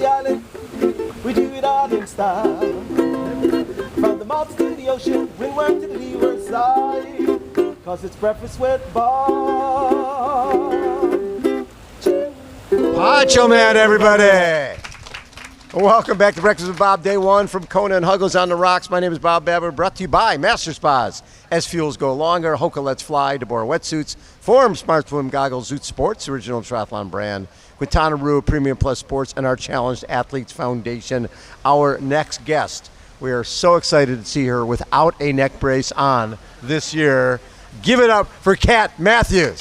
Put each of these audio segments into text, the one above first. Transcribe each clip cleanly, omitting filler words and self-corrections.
the island, we do it all in style. From the mountains to the ocean, windward to the leeward side, cause it's breakfast with Bob. Poncho Man, everybody! Welcome back to Breakfast with Bob, day one from Kona and Huggo's on the Rocks. My name is Bob Babber, brought to you by Master Spas. SFuels go longer, HOKA Let's Fly, deboer wetsuits, Form Smart Swim Goggles, Zoot Sports, original triathlon brand, Quintana Premium Plus Sports, and our Challenged Athletes Foundation. Our next guest, we are so excited to see her without a neck brace on this year. Give it up for Kat Matthews.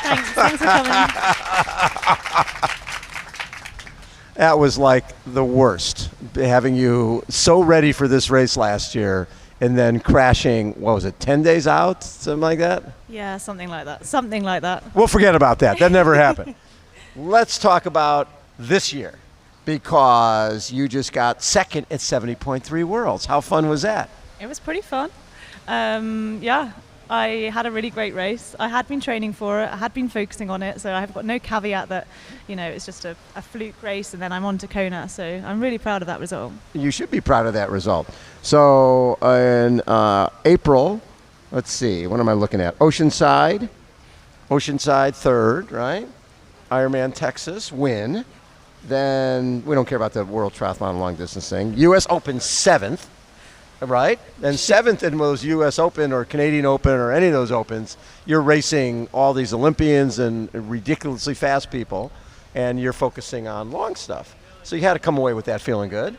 Thanks for coming. That was like the worst, having you so ready for this race last year and then crashing, what was it, 10 days out, something like that? Yeah, something like that. We'll forget about that. That never happened. Let's talk about this year, because you just got second at 70.3 Worlds. How fun was that? It was pretty fun. Yeah, I had a really great race. I had been training for it. I had been focusing on it, so I've got no caveat that, it's just a fluke race and then I'm on to Kona. So I'm really proud of that result. You should be proud of that result. So in April, let's see, what am I looking at? Oceanside third, right? Ironman Texas, win. Then we don't care about the World Triathlon long distance thing. U.S. Open seventh. Right? And seventh in those U.S. Open or Canadian Open or any of those Opens, you're racing all these Olympians and ridiculously fast people, and you're focusing on long stuff. So you had to come away with that feeling good?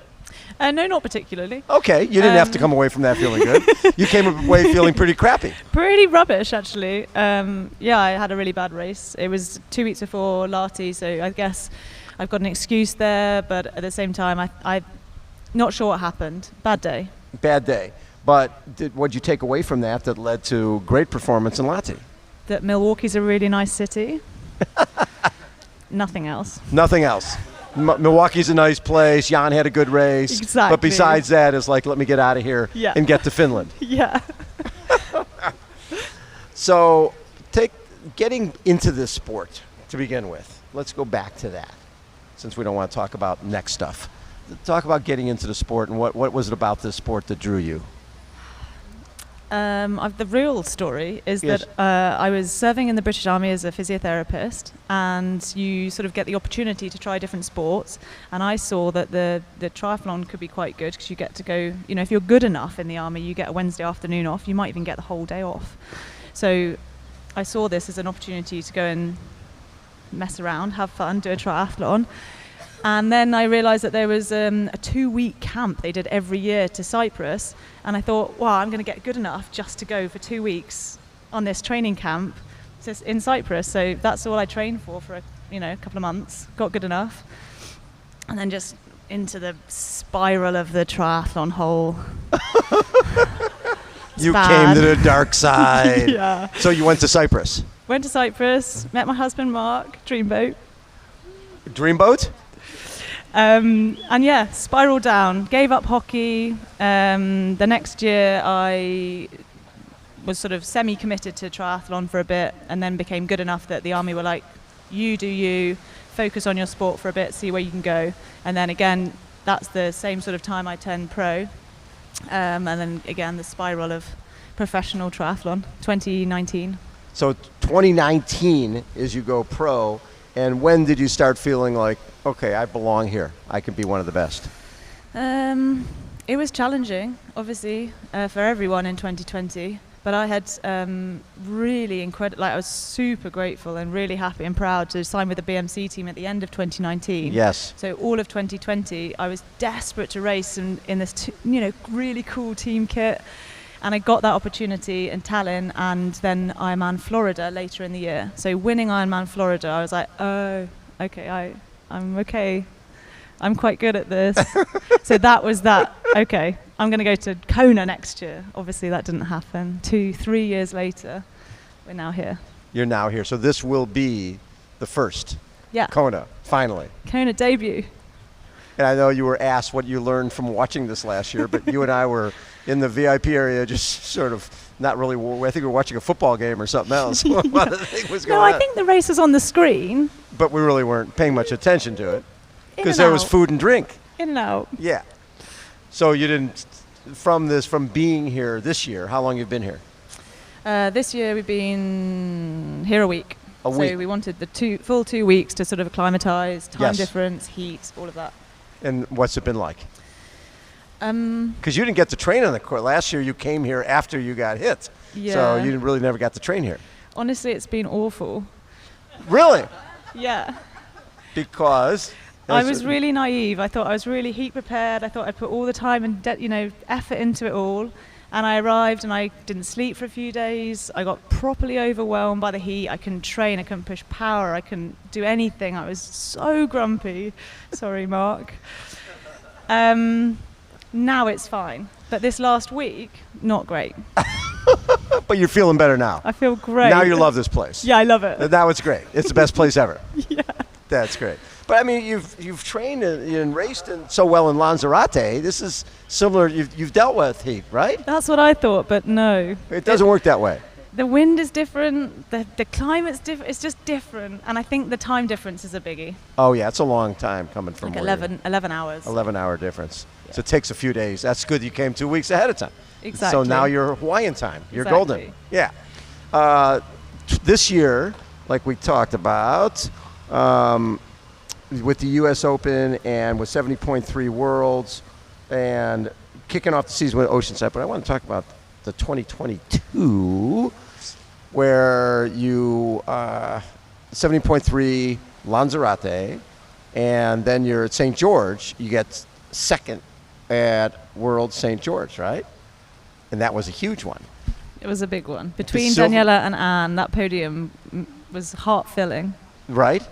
No, not particularly. Okay, you didn't have to come away from that feeling good. You came away feeling pretty crappy. Pretty rubbish, actually. Yeah, I had a really bad race. It was 2 weeks before Lati, so I guess I've got an excuse there, but at the same time, I'm not sure what happened. Bad day. Bad day. But what'd you take away from that led to great performance in Lati? That Milwaukee's a really nice city. Nothing else. Nothing else. Milwaukee's a nice place. Jan had a good race. Exactly. But besides that, it's like, let me get out of here and get to Finland. Yeah. So getting into this sport to begin with. Let's go back to that, since we don't want to talk about next stuff. Talk about getting into the sport, and what was it about this sport that drew you? The real story is that I was serving in the British Army as a physiotherapist, and you sort of get the opportunity to try different sports. And I saw that the triathlon could be quite good, because you get to go, if you're good enough in the Army, you get a Wednesday afternoon off. You might even get the whole day off. So I saw this as an opportunity to go and mess around, have fun, do a triathlon. And then I realized that there was a 2-week camp they did every year to Cyprus. And I thought, wow, I'm going to get good enough just to go for 2 weeks on this training camp in Cyprus. So that's all I trained for a couple of months, got good enough. And then just into the spiral of the triathlon hole. You came to the dark side. Yeah. So you went to Cyprus? Went to Cyprus, met my husband, Mark, dreamboat. Dreamboat? And yeah, spiraled down, gave up hockey. The next year I was sort of semi-committed to triathlon for a bit, and then became good enough that the Army were like, you do you, focus on your sport for a bit, see where you can go. And then again, that's the same sort of time I turned pro. And then again, the spiral of professional triathlon, 2019. So 2019 is you go pro. And when did you start feeling like, okay, I belong here, I can be one of the best? It was challenging, obviously, for everyone in 2020. But I had really incredible, I was super grateful and really happy and proud to sign with the BMC team at the end of 2019. Yes. So all of 2020, I was desperate to race in this, really cool team kit. And I got that opportunity in Tallinn and then Ironman Florida later in the year. So winning Ironman Florida, I was like, oh, okay, I'm okay. I'm quite good at this. So that was that. Okay, I'm going to go to Kona next year. Obviously, that didn't happen. 2-3 years later, we're now here. You're now here. So this will be the first Kona, finally. Kona debut. And I know you were asked what you learned from watching this last year, but you and I were in the VIP area just sort of not really, I think we were watching a football game or something else. What the thing was going on. I think the race was on the screen. But we really weren't paying much attention to it. Because there was food and drink. In and out. Yeah. So you didn't, from being here this year, how long you've been here? This year we've been here a week. A week. So we wanted the full 2 weeks to sort of acclimatise, time Yes. difference, heat, all of that. And what's it been like? Um, Because you didn't get to train on the court. Last year you came here after you got hit. Yeah. So you really never got to train here. Honestly, it's been awful. Really? Yeah. Because? I was really naive. I thought I was really heat prepared. I thought I'd put all the time and effort into it all. And I arrived and I didn't sleep for a few days. I got properly overwhelmed by the heat. I couldn't train. I couldn't push power. I couldn't do anything. I was so grumpy. Sorry, Mark. Now it's fine. But this last week, not great. But you're feeling better now. I feel great. Now you love this place. Yeah, I love it. Now it's great. It's the best place ever. Yeah. That's great. But I mean, you've trained and raced so well in Lanzarote. This is similar. You've dealt with heat, right? That's what I thought, but no. It doesn't work that way. The wind is different. The climate's different. It's just different. And I think the time difference is a biggie. Oh, yeah. It's a long time coming from Like where 11 hours. 11-hour difference. Yeah. So it takes a few days. That's good you came 2 weeks ahead of time. Exactly. So now you're Hawaiian time. You're Exactly. golden. Yeah. This year, like we talked about, with the U.S. Open and with 70.3 Worlds and kicking off the season with Oceanside, but I want to talk about the 2022 where you 70.3 Lanzarote, and then you're at St. George. You get second at World St. George, right? And that was a huge one. It was a big one. Between silver- Daniela and Anne, that podium was heart-filling. Right?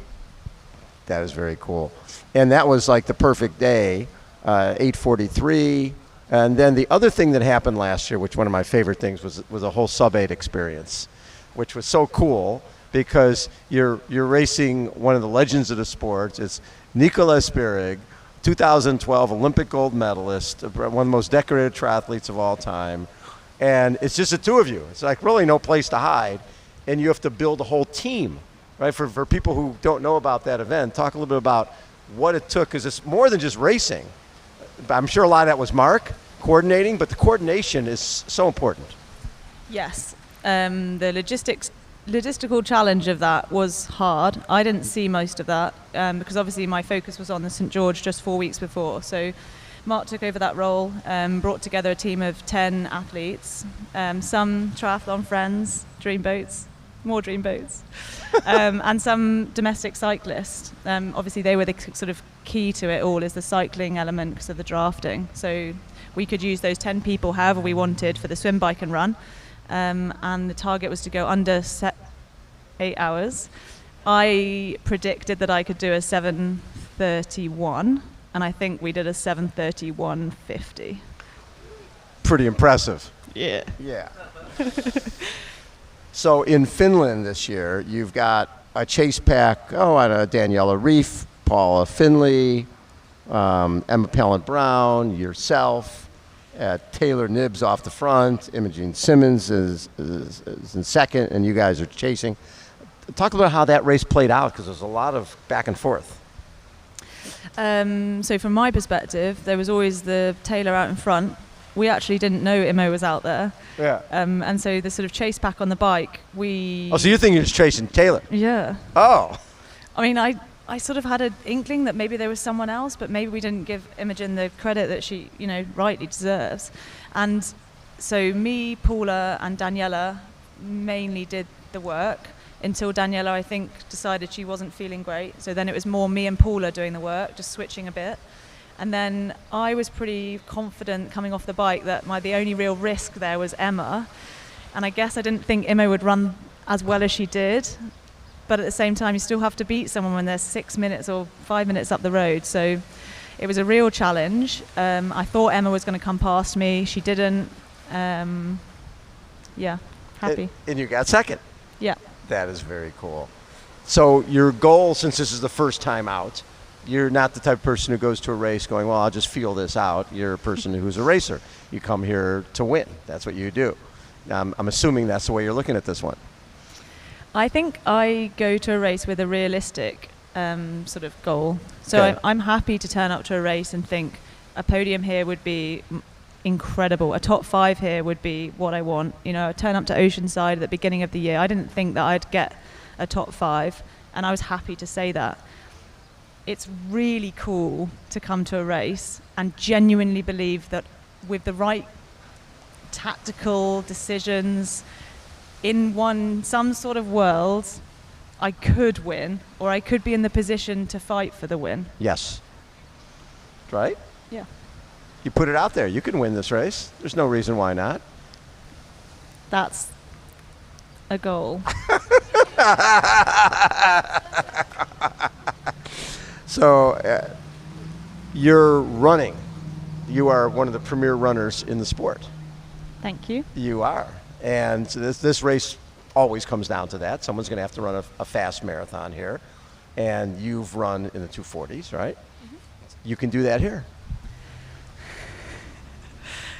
That is very cool. And that was like the perfect day, 8:43. And then the other thing that happened last year, which one of my favorite things was a whole sub-8 experience, which was so cool because you're racing one of the legends of the sport. It's Nicola Spirig, 2012 Olympic gold medalist, one of the most decorated triathletes of all time. And it's just the two of you. It's like really no place to hide. And you have to build a whole team, right? For people who don't know about that event, talk a little bit about what it took, because it's more than just racing. I'm sure a lot of that was Mark coordinating, but the coordination is so important. Yes. The logistical challenge of that was hard. I didn't see most of that because obviously my focus was on the St. George just 4 weeks before. So Mark took over that role, brought together a team of 10 athletes, some triathlon friends, more dream boats, and some domestic cyclists. Obviously they were the sort of key to it all, is the cycling element because of the drafting. So we could use those 10 people however we wanted for the swim, bike and run. And the target was to go under 8 hours. I predicted that I could do a 7:31, and I think we did a 7:31.50. Pretty impressive. Yeah. Yeah. So in Finland this year, you've got a chase pack, Daniela Reef, Paula Finley, Emma Pallant-Brown, yourself, Taylor Nib's off the front, Imogen Simmons is in second, and you guys are chasing. Talk about how that race played out, because there's a lot of back and forth. So from my perspective, there was always the Taylor out in front. We actually didn't know Imo was out there. Yeah. And so the sort of chase pack on the bike, Oh, so you think you're just chasing Taylor? Yeah. Oh. I mean, I sort of had an inkling that maybe there was someone else, but maybe we didn't give Imogen the credit that she, rightly deserves. And so me, Paula, and Daniela mainly did the work until Daniela, I think, decided she wasn't feeling great. So then it was more me and Paula doing the work, just switching a bit. And then I was pretty confident coming off the bike that the only real risk there was Emma. And I guess I didn't think Emma would run as well as she did. But at the same time, you still have to beat someone when they're 6 minutes or 5 minutes up the road. So it was a real challenge. I thought Emma was going to come past me. She didn't. Happy. And you got second. Yeah. That is very cool. So your goal, since this is the first time out, you're not the type of person who goes to a race going, well, I'll just feel this out. You're a person who's a racer. You come here to win. That's what you do. I'm assuming that's the way you're looking at this one. I think I go to a race with a realistic sort of goal. So Okay. I'm happy to turn up to a race and think a podium here would be incredible. A top 5 here would be what I want. You know, I turn up to Oceanside at the beginning of the year. I didn't think that I'd get a top 5, and I was happy to say that. It's really cool to come to a race and genuinely believe that with the right tactical decisions in some sort of world, I could win, or I could be in the position to fight for the win. Yes. Right? Yeah. You put it out there. You can win this race. There's no reason why not. That's a goal. So you're running. You are one of the premier runners in the sport. Thank you. You are. And this race always comes down to that. Someone's going to have to run a fast marathon here. And you've run in the 240s, right? Mm-hmm. You can do that here.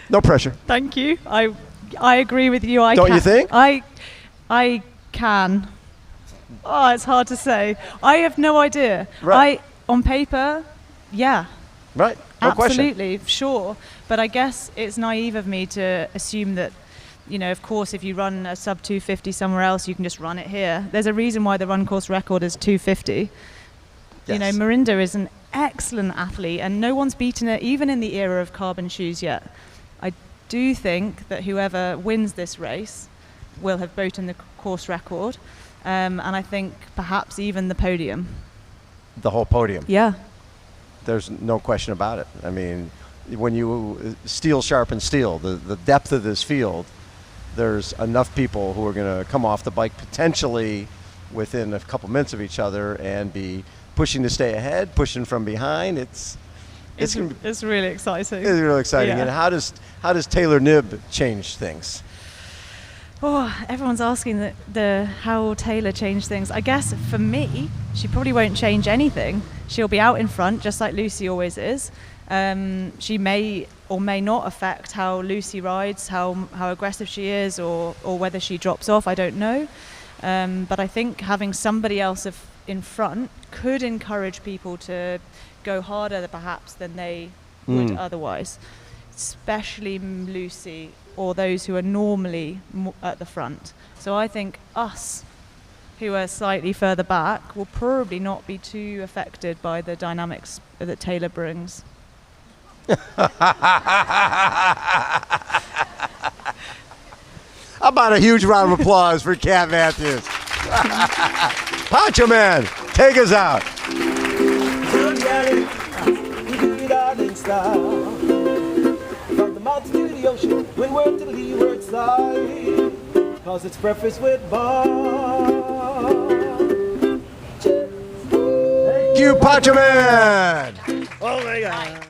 No pressure. Thank you. I agree with you. Don't you think? I can. Oh, it's hard to say. I have no idea. Right. On paper, yeah. Right. No Absolutely, question. sure. But I guess it's naive of me to assume that, you know, of course, if you run a sub 250 somewhere else, you can just run it here. There's a reason why the run course record is 250. Yes. You know, Mirinda is an excellent athlete, and no one's beaten it, even in the era of carbon shoes yet. I do think that whoever wins this race will have broken the course record, and I think perhaps even the podium. The whole podium. Yeah. There's no question about it. I mean, when you steel sharpens steel, the depth of this field, there's enough people who are going to come off the bike potentially within a couple minutes of each other and be pushing to stay ahead, pushing from behind. It's really exciting. It's really exciting. Yeah. And how does Taylor Nib change things? Oh, everyone's asking how Taylor changed things. I guess for me, she probably won't change anything. She'll be out in front, just like Lucy always is. She may or may not affect how Lucy rides, how aggressive she is, or whether she drops off. I don't know. But I think having somebody else in front could encourage people to go harder, perhaps, than they would otherwise, especially Lucy or those who are normally at the front. So I think us, who are slightly further back, will probably not be too affected by the dynamics that Taylor brings. How about a huge round of applause for Kat Matthews? Poncho Man, take us out. We do it all in style. From the mountains to the ocean, windward to the leeward side. Cause it's breakfast with Bob. Thank you, Poncho Man. Oh my God.